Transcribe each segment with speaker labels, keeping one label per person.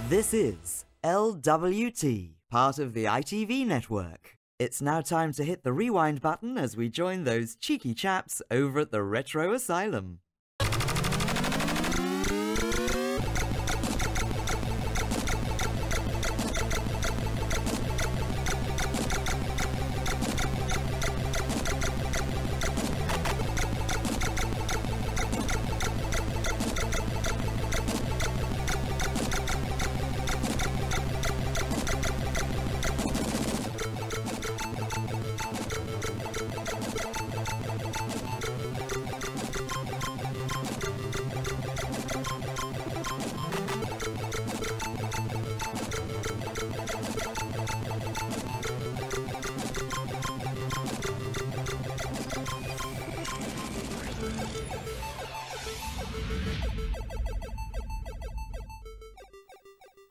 Speaker 1: This is LWT, part of the ITV network. It's now time to hit the rewind button as we join those cheeky chaps over at the Retro Asylum.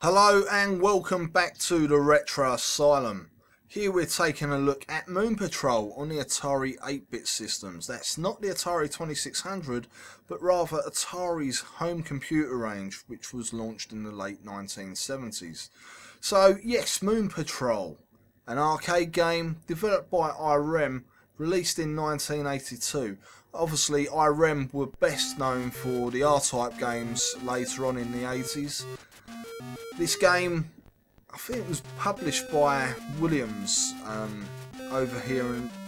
Speaker 2: Hello and welcome back to the Retro Asylum. Here we're taking a look at Moon Patrol on the Atari 8-bit systems. That's not the Atari 2600, but rather Atari's home computer range, which was launched in the late 1970s. So yes, Moon Patrol, an arcade game developed by Irems, released in 1982. Obviously Irems were best known for the R-Type games later on in the 80s. This game, I think it was published by Williams over here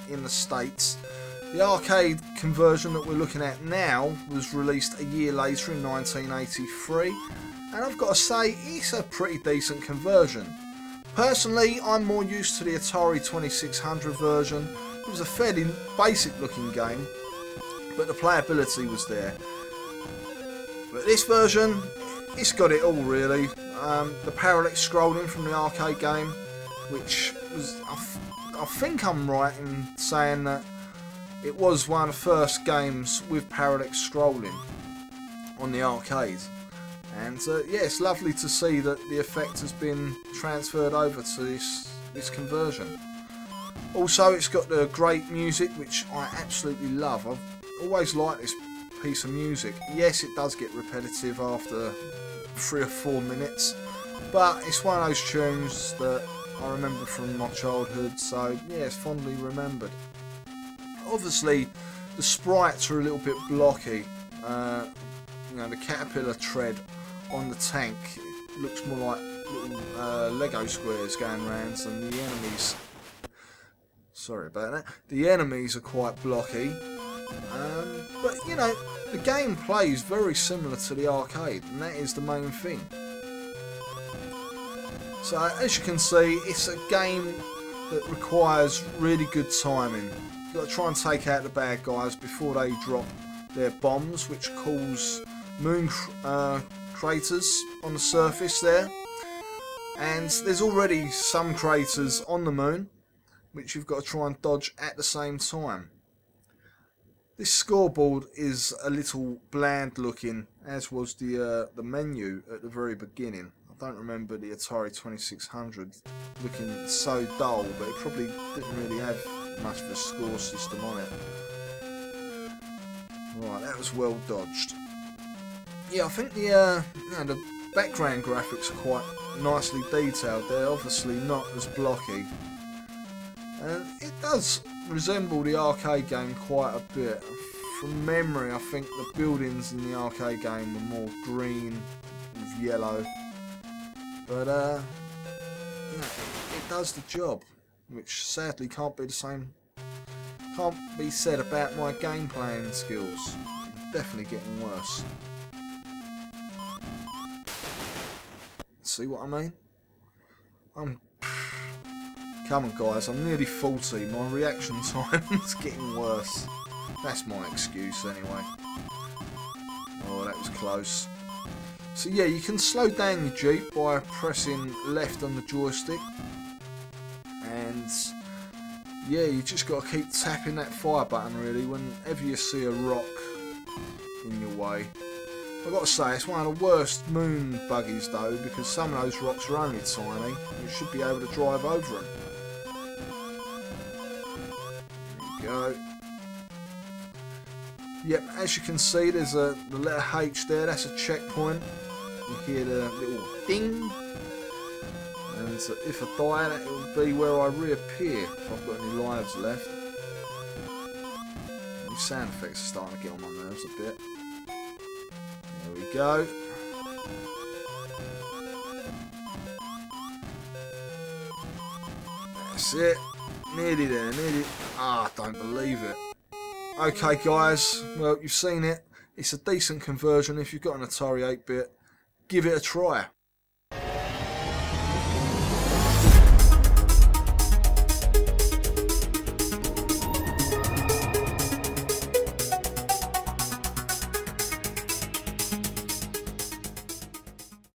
Speaker 2: in the States. The arcade conversion that we're looking at now was released a year later in 1983, and I've got to say it's a pretty decent conversion. Personally, I'm more used to the Atari 2600 version. It was a fairly basic looking game, but the playability was there. But this version, it's got it all really. The parallax scrolling from the arcade game, which was, I think I'm right in saying that it was one of the first games with parallax scrolling on the arcade. And yeah, it's lovely to see that the effect has been transferred over to this conversion. Also, it's got the great music, which I absolutely love. I've always liked this piece of music. Yes, it does get repetitive after 3 or 4 minutes, but it's one of those tunes that I remember from my childhood, so yeah, it's fondly remembered. Obviously the sprites are a little bit blocky. You know, the caterpillar tread on the tank looks more like little Lego squares going round, and the enemies, sorry about that, the enemies are quite blocky. But you know, the game plays very similar to the arcade, and that is the main thing. So as you can see, it's a game that requires really good timing. You've got to try and take out the bad guys before they drop their bombs, which cause moon craters on the surface there. And there's already some craters on the moon, which you've got to try and dodge at the same time. This scoreboard is a little bland looking, as was the menu at the very beginning. I don't remember the Atari 2600 looking so dull, but it probably didn't really have much of a score system on it. Right, that was well dodged. Yeah, I think the you know, the background graphics are quite nicely detailed. They're obviously not as blocky, and it does resemble the arcade game quite a bit. From memory, I think the buildings in the arcade game were more green with yellow, but yeah, it does the job, which sadly can't be said about my game playing skills. Definitely getting worse. See what I mean? Come on guys, I'm nearly 40, my reaction time is getting worse. That's my excuse anyway. Oh, that was close. So yeah, you can slow down your Jeep by pressing left on the joystick. And yeah, you just got to keep tapping that fire button really whenever you see a rock in your way. I've got to say, it's one of the worst moon buggies though, because some of those rocks are only tiny. You should be able to drive over them. There we go. Yep, as you can see, there's the letter H there. That's a checkpoint. You hear the little ding. And so if I die, that will be where I reappear, if I've got any lives left. These sound effects are starting to get on my nerves a bit. There we go. That's it. Nearly there, nearly. Ah, I don't believe it. Okay guys, well you've seen it. It's a decent conversion. If you've got an Atari 8-bit, give it a try.